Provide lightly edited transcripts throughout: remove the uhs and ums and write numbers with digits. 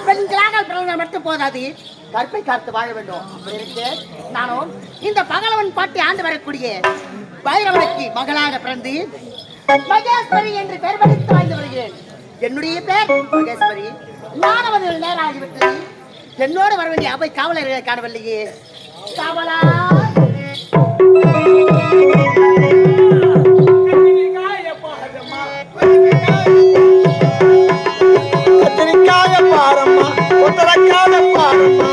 பெண்களாக பிறந்த மட்டும் போதாது, கற்பை காத்து வாழ வேண்டும். அப்படி இருக்கு நானும் இந்த பகலவன் பாட்டி ஆண்டு வரக்கூடிய பைரவனுக்கு மகளாக பிறந்து மகேஸ்வரி என்று பெயர் படித்து வாழ்ந்து வருகிறேன். என்னுடைய பேர் மகேஸ்வரி. நானவது நேரம் ஆகிவிட்டது. என்னோடு வர வேண்டிய அவை காவலர்களை காணவில்லையே. காவலா கத்திரிக்காய பாரம்மா, கொத்தரக்காய பாரம்மா.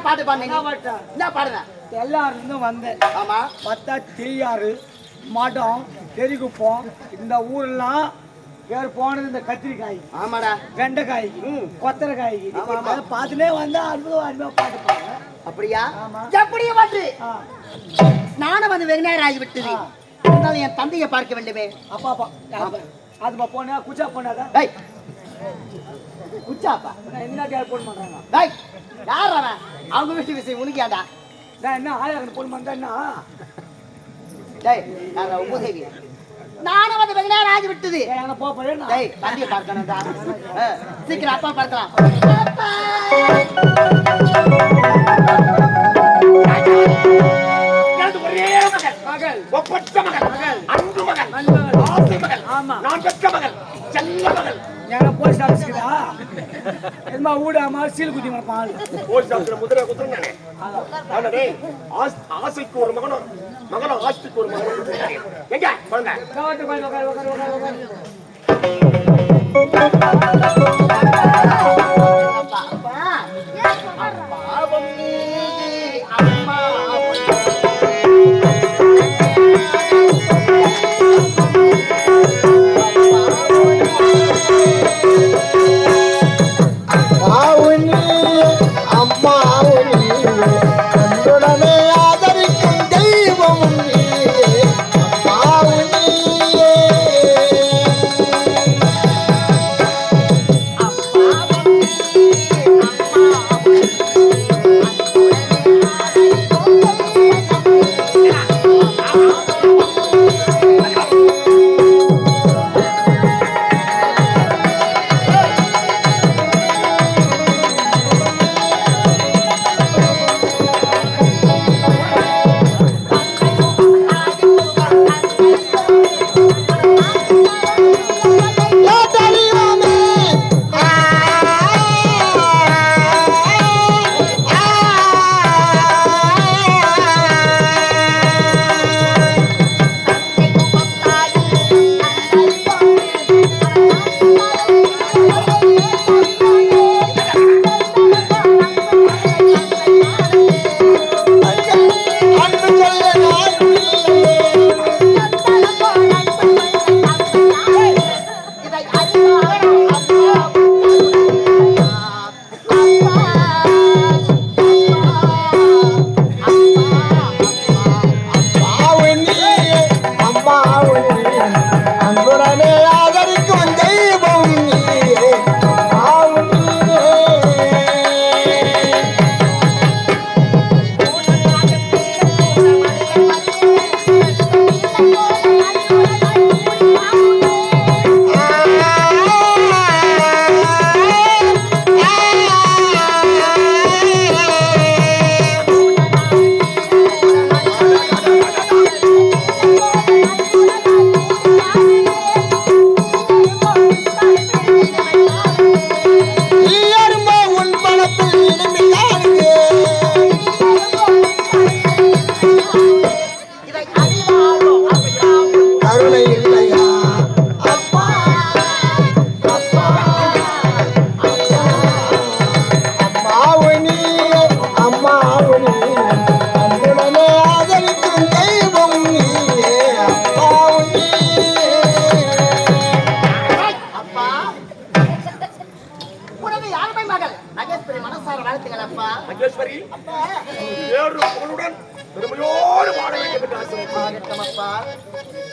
பாட்டு பாடுங்க. எல்லாரும் வந்தேன். ஆமா, பார்த்தா தீயாறு மடம் தெருகுப்போம். இந்த ஊர்லாம் பேர் போனது இந்த கத்திரிக்காய், ஆமாடா, வெண்டைக்காய், கொத்தரைக்காய் பார்த்துனே வந்தா அற்புதம் அருமையா பாட்டுப்பாங்க. அப்படியா? எப்படியும் வந்து நானும் வந்து வெகு நேரம் ஆகிவிட்டது. இருந்தாலும் என் தந்தையை பார்க்க வேண்டுமே. அப்பா அப்பா அதுப்பா போனா குச்சா போனாதான் குச்சாப்பா என்ன கேர் போன் பண்றாங்க. டேய், யார் அவன்? அவங்க வீட்டு விஷயம் உனக்கு ஏன்டா? நான் என்ன ஆயிரம் போன் பண்றேன்னா? டேய், யாரா உபதேவி? நானும் வந்து வெகு நேரம் ஆகி விட்டது. போறேன். டேய், தந்தையை பார்க்கணும்டா. சீக்கிரம் அப்பா பார்க்கலாம். மகள், ஒப்பற்ற மகள், அன்பு மகள், ஆசை மகள், நான் பெற்ற மகள், செல்ல மகள். போஸ்ட் ஆஃபீஸ்க்குதா என்ன ஊடாமா சீல் குத்தி பால் போஸ்ட் ஆஃபீஸ்ல முதிரை குத்துறானே. ஆனடே ஆசைக்கு ஒரு மகனும் மகனும் ஆஸ்திக்கு ஒரு மகனும். எங்க வாங்க காவட்டு போய் உட்கார் உட்கார் உட்கார் உட்கார்.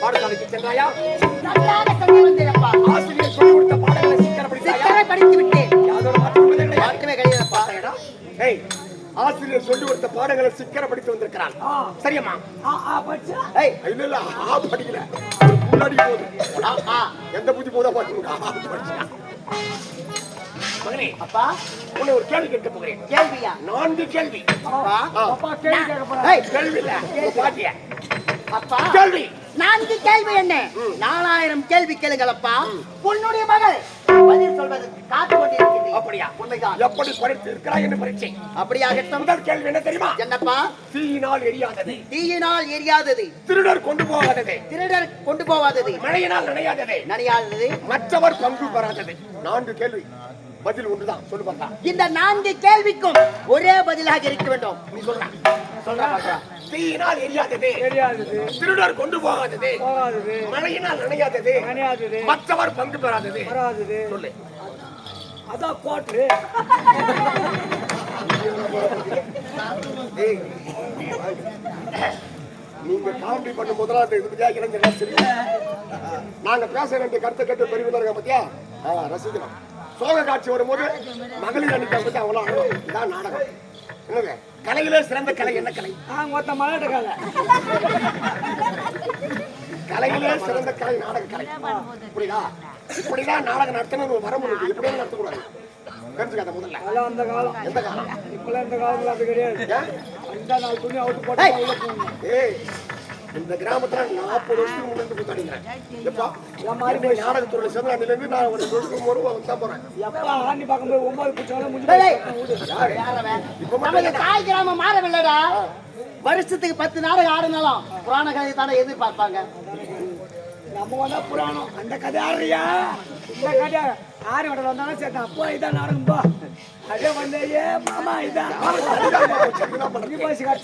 பாடசாலைக்கு சென்றாயா? நன்றாக சென்று வந்தேன் அப்பா. ஆசிரியர் சொல்லிக் கொடுத்த பாடங்களை சீக்கிரம் படித்தாயா? படித்து விட்டேன். யாதொரு மாற்றம் இல்லையா? ஆசிரியர் சொல்லி கொடுத்த பாடங்களை சிக்கன படித்து வந்திருக்கிறான். சரியம்மா? படிச்சா ஏய், இல்ல இல்ல, படிக்கல. முன்னாடி போகுது. எந்த புத்தி போதா பாத்துங்க. மகனே, அப்பா உன்னை ஒரு கேள்வி கேட்க போகிறேன். கேள்வியா? 4 கேள்வி. அப்பா அப்பா கேள்வி கேட்க போறேன். ஏய், கேள்வி இல்ல, பாட்டியா அப்பா கேள்வி. 4 கேள்வி என்ன? 4000 கேள்வி கேளுங்களப்பா. உன்னுடைய மகள் பதில் சொல்வதற்கு காத்து கொண்டிருக்கிறேன். அப்படியா? உண்மைதான். எப்படி படித்து இருக்கிறாய் என்று பரீட்சை. அப்படியாகட்டும். முதல் கேள்வி என்ன தெரியுமா? என்னப்பா? தீயினால் எரியாதது, தீயினால் எரியாதது, திருடர் கொண்டு போகாதது, திருடர் கொண்டு போவாதது, மழையினால் நனையாதது, நனையாதது, மற்றவர் பங்கு பெறாதது. 4 கேள்வி, பதில் ஒன்றுதான். சொல்லு பார்த்தா. இந்த 4 கேள்விக்கும் ஒரே பதிலாக இருக்க வேண்டும். நீ சொல்ற தீயினால் எரியாதது, தெரியாதது திருடர் கொண்டு போகாதது, போகாதது மழையினால் நனையாதது, நினையாதது மற்றவர் பங்கு பெறாதது. வராதது. சொல்லு. அதான் கோட்டு. ஏய், நீங்க காமெடி பண்ணும் முதலாவது இது பத்தியா இளைஞர் சரி. நாங்க பேச வேண்டிய கருத்தை கேட்டு பெரியவங்க பத்தியா ரசிக்கணும். சோக காட்சி வரும்போது மகளிர் அணிக்கை பத்தி அவ்வளோ அழகும். இதான் நாடகம். என்னங்க கலையிலே சிறந்த கலை என்ன கலை? மொத்த மலாட்ட கால கலையிலே சிறந்த கலை நாடக கலை. புரியுதா? இப்படிதான் நாடகம் நடத்தணும் வரம்பு இருக்கு. இப்படியே நடத்தக்கூடாது. தெரிஞ்சுக்காத முதல்ல. அதெல்லாம் அந்த காலம். எந்த காலம்? இப்பெல்லாம் இந்த காலத்துல அப்படி கிடையாது. ஏன்? அந்த 4 துணி அவுத்து போட்டு உள்ள போகணும். ஏய், இந்த கிராமத்துல 40 வருஷத்துக்கு முன்னாடி கூத்தாடிக்கிறேன். எப்பா மாதிரி நாடகத்துறையில சேர்ந்து இருந்து நான் ஒரு வருஷத்துக்கு ஒரு வந்தா போறேன். எப்பா ஆண்டி பார்க்கும்போது 9 பிடிச்சாலும் முடிஞ்சு டேய், யாரு? யாரவன்? இப்ப நமது தாய் கிராமம் மாறவில்லடா. வருஷத்துக்கு 10 நாடகம் ஆடினாலும் புராண கதை தானே எதிர்பார்ப்பாங்க. நம்ம வந்தா புராணம் அந்த கதை ஆடுறியா? இந்த கதை ஆறு வடை வந்தாலும் சரி அப்பா இதான் நாடகம்பா. அதே வந்தே மாமா இதான்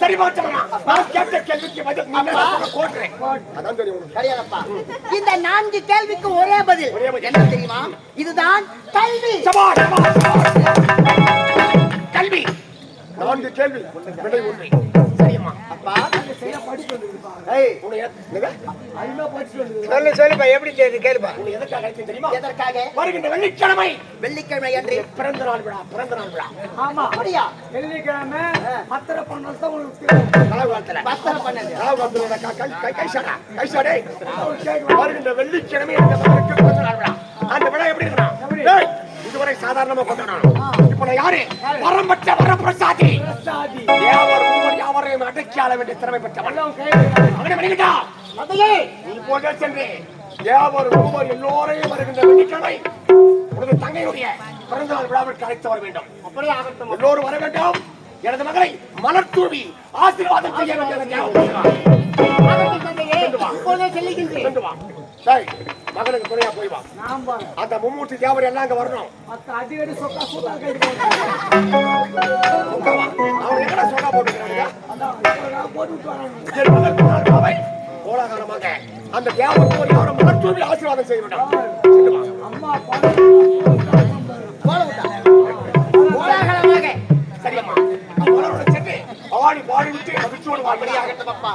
சரி மாற்றமா நான் கேட்ட கேள்விக்கு பதில் நீ என்ன சொல்ற கோட்றேன். அதான் தெரியும் உனக்கு. சரியாப்பா. இந்த 4 கேள்விக்கு ஒரே பதில். என்ன தெரியுமா? இதுதான் கல்வி. சபாஷ், சபாஷ், சபாஷ். கல்வி 4 கேள்வி விடை ஒன்று. சரிம்மா. அப்பா சரியா படிச்சு வந்துருப்பா. ஏய், உன்னை என்னங்க? அதுதான் படிச்சு வந்துருக்கு. சொல்லுப்பா எப்படி செய்யுது கேளுப்பா. உன்னை எதற்காக அழைத்தேன் தெரியுமா? எதற்காக? வருகின்ற வெள்ளிக்கிழமை வெள்ளிக்கிழமை அன்று பிறந்த நாள் விழா. பிறந்த நாள் விழா ஆமா அப்படியா? வெள்ளிக்கிழமை 10 12 தான் உங்களுக்கு கலாகாலத்துல பத்தரை பண்ணது. வருகின்ற வெள்ளிக்கிழமை இந்த மகனுக்கு பிறந்த நாள் விழா. அந்த விழா எப்படி இருக்கணும்? ஏய், இதுவரை சாதாரணமா கொண்டாடணும். இப்ப நான் யாரு? வரம்பற்ற வரப்பிரசாதி. சாதி தேவர் மூவர் யாவரையும் அடக்கி ஆள வேண்டிய திறமை பெற்றவன். அவனை வெளியிட்டா நீ போக சென்று தேவர் மூவர் எல்லோரையும் வருகின்ற வெள்ளிக்கிழமை உனது தங்கையுடைய பிறந்த நாள் விழாவிற்கு அழைத்து வர வேண்டும். அப்படியே ஆகட்டும். எல்லோரும் வர வேண்டும். எனது மகளை மலர் தூவி ஆசீர்வாதம் செய்ய வேண்டியது. ஆகட்டும் தந்தையே. இப்பொழுதே செல்லுகின்றேன். கொண்டு வா. டேய், மகனுக்கு துணையா போய் வா. நாம் பாரு அந்த மும்மூர்த்தி தேவர் எல்லாம் அங்க வரணும். மத்த அடிக்கடி சொக்கா சூத்தா கைது உட்கார் வா. அவன் எங்கடா சோடா போட்டுக்கிறாங்க? அதான் போட்டு விட்டு வராங்க. என் மகள் பிறந்த நாளை கோலாகலமாக அந்த தேவர் மூவர் யாரும் மலர் தூவி ஆசீர்வாதம் செய்ய வேண்டும். சென்று வா. அம்மா கோல விட்டா. கோலாகலமாக. சரியம்மா. மலரோட சென்று ஆடி பாடி விட்டு மகிழ்ச்சியோடு அப்படியே வாழ்க்கையாக ஆகட்டும் அப்பா.